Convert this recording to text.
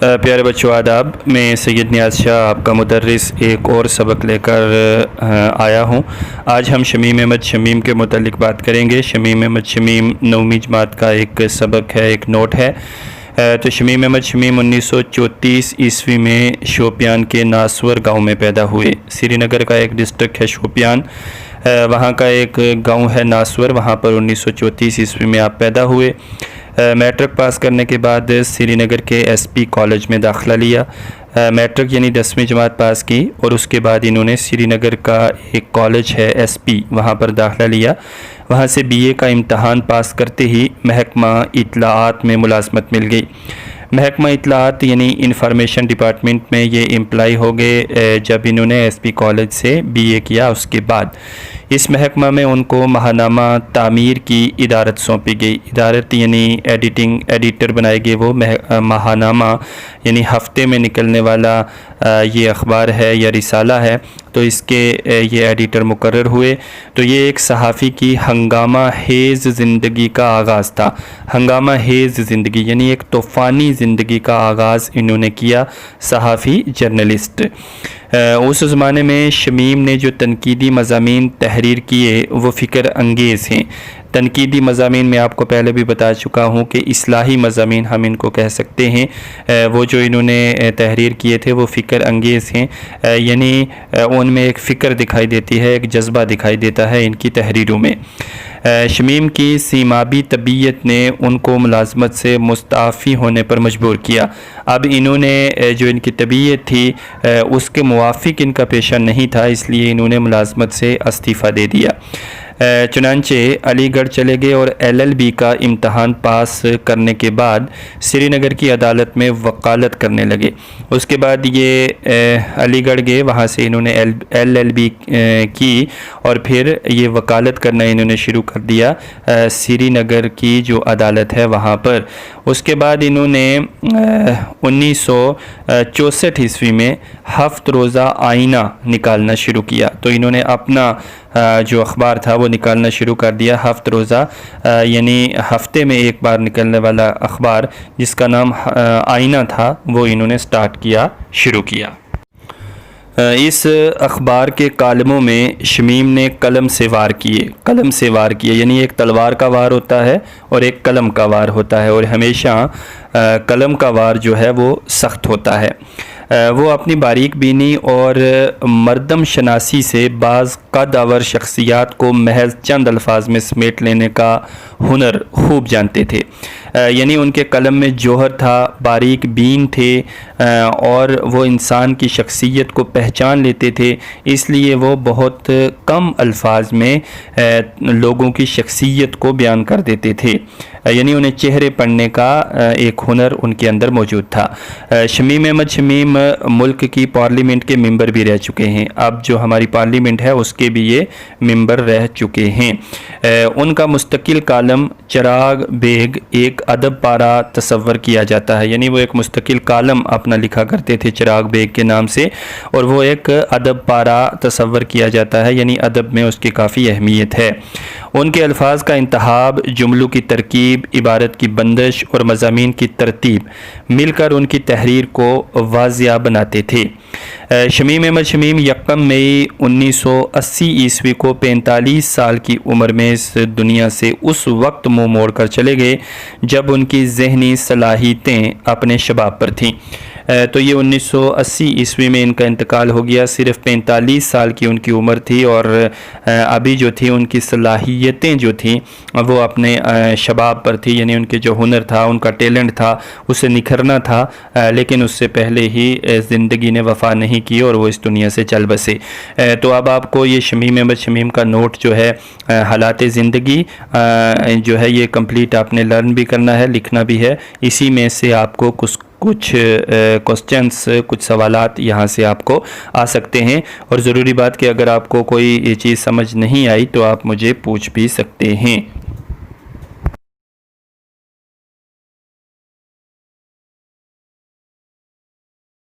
پیارے بچوں آداب، میں سید نیاز شاہ آپ کا مدرس ایک اور سبق لے کر آیا ہوں۔ آج ہم شمیم احمد شمیم کے متعلق بات کریں گے۔ شمیم احمد شمیم 9ویں جماعت کا ایک سبق ہے، ایک نوٹ ہے۔ تو شمیم احمد شمیم 1934 عیسوی میں شوپیان کے ناسور گاؤں میں پیدا ہوئے۔ سری نگر کا ایک ڈسٹرکٹ ہے شوپیان، وہاں کا ایک گاؤں ہے ناسور، وہاں پر 1934 عیسوی میں آپ پیدا ہوئے۔ میٹرک پاس کرنے کے بعد سری نگر کے ایس پی کالج میں داخلہ لیا۔ میٹرک یعنی 10ویں جماعت پاس کی، اور اس کے بعد انہوں نے سری نگر کا ایک کالج ہے ایس پی، وہاں پر داخلہ لیا۔ وہاں سے بی اے کا امتحان پاس کرتے ہی محکمہ اطلاعات میں ملازمت مل گئی۔ محکمہ اطلاعات یعنی انفارمیشن ڈپارٹمنٹ میں یہ امپلائی ہو گئے جب انہوں نے ایس پی کالج سے بی اے کیا۔ اس کے بعد اس محکمہ میں ان کو ماہنامہ تعمیر کی ادارت سونپی گئی۔ ادارت یعنی ایڈیٹر بنائے گئے وہ ماہنامہ یعنی ہفتے میں نکلنے والا یہ اخبار ہے یا رسالہ ہے، تو اس کے یہ ایڈیٹر مقرر ہوئے۔ تو یہ ایک صحافی کی ہنگامہ خیز زندگی کا آغاز تھا۔ ہنگامہ خیز زندگی یعنی ایک طوفانی زندگی کا آغاز انہوں نے کیا، صحافی جرنلسٹ۔ اس زمانے میں شمیم نے جو تنقیدی مضامین تحریر کیے وہ فکر انگیز ہیں۔ تنقیدی مضامین میں آپ کو پہلے بھی بتا چکا ہوں کہ اصلاحی مضامین ہم ان کو کہہ سکتے ہیں۔ وہ جو انہوں نے تحریر کیے تھے وہ فکر انگیز ہیں، یعنی ان میں ایک فکر دکھائی دیتی ہے، ایک جذبہ دکھائی دیتا ہے ان کی تحریروں میں۔ شمیم کی سیمابی طبیعت نے ان کو ملازمت سے مستعفی ہونے پر مجبور کیا۔ اب انہوں نے جو ان کی طبیعت تھی اس کے موافق ان کا پیشہ نہیں تھا، اس لیے انہوں نے ملازمت سے استعفیٰ دے دیا۔ چنانچہ علی گڑھ چلے گئے اور LLB کا امتحان پاس کرنے کے بعد سری نگر کی عدالت میں وکالت کرنے لگے۔ اس کے بعد یہ علی گڑھ گئے، وہاں سے انہوں نے LLB کی اور پھر یہ وکالت کرنا انہوں نے شروع کر دیا سری نگر کی جو عدالت ہے وہاں پر۔ اس کے بعد انہوں نے 1964 عیسوی میں ہفت روزہ آئینہ نکالنا شروع کیا۔ تو انہوں نے اپنا جو اخبار تھا وہ نکالنا شروع کر دیا، ہفت روزہ یعنی ہفتے میں ایک بار نکلنے والا اخبار جس کا نام آئینہ تھا، وہ انہوں نے شروع کیا۔ اس اخبار کے کالموں میں شمیم نے قلم سے وار کیے یعنی ایک تلوار کا وار ہوتا ہے اور ایک قلم کا وار ہوتا ہے، اور ہمیشہ قلم کا وار جو ہے وہ سخت ہوتا ہے۔ وہ اپنی باریک بینی اور مردم شناسی سے بعض قد آور شخصیات کو محض چند الفاظ میں سمیٹ لینے کا ہنر خوب جانتے تھے۔ یعنی ان کے قلم میں جوہر تھا، باریک بین تھے، اور وہ انسان کی شخصیت کو پہچان لیتے تھے، اس لیے وہ بہت کم الفاظ میں لوگوں کی شخصیت کو بیان کر دیتے تھے۔ یعنی انہیں چہرے پڑھنے کا ایک ہنر ان کے اندر موجود تھا۔ شمیم احمد شمیم ملک کی پارلیمنٹ کے ممبر بھی رہ چکے ہیں، اب جو ہماری پارلیمنٹ ہے اس کے بھی یہ ممبر رہ چکے ہیں۔ ان کا مستقل کالم چراغ بیگ ایک ادب پارہ تصور کیا جاتا ہے، یعنی وہ ایک مستقل کالم اپنا لکھا کرتے تھے چراغ بیگ کے نام سے، اور وہ ایک ادب پارہ تصور کیا جاتا ہے، یعنی ادب میں اس کی کافی اہمیت ہے۔ ان کے الفاظ کا انتخاب، جملوں کی ترکیب، عبارت کی بندش اور مضامین کی ترتیب مل کر ان کی تحریر کو واضح بناتے تھے۔ شمیم احمد شمیم 1 مئی 1980 عیسوی کو 45 سال کی عمر میں اس دنیا سے اس وقت منہ موڑ کر چلے گئے جب ان کی ذہنی صلاحیتیں اپنے شباب پر تھیں۔ تو یہ 1980 عیسوی میں ان کا انتقال ہو گیا، صرف 45 سال کی ان کی عمر تھی، اور ابھی جو تھی ان کی صلاحیتیں جو تھیں وہ اپنے شباب پر تھی، یعنی ان کے جو ہنر تھا، ان کا ٹیلنٹ تھا، اسے نکھرنا تھا، لیکن اس سے پہلے ہی زندگی نے وفا نہیں کی اور وہ اس دنیا سے چل بسے۔ تو اب آپ کو یہ شمیم احمد شمیم کا نوٹ جو ہے حالات زندگی جو ہے یہ کمپلیٹ آپ نے لرن بھی کرنا ہے، لکھنا بھی ہے۔ اسی میں سے آپ کو کچھ کوسچنس، کچھ سوالات یہاں سے آپ کو آ سکتے ہیں، اور ضروری بات کہ اگر آپ کو کوئی یہ چیز سمجھ نہیں آئی تو آپ مجھے پوچھ بھی سکتے ہیں۔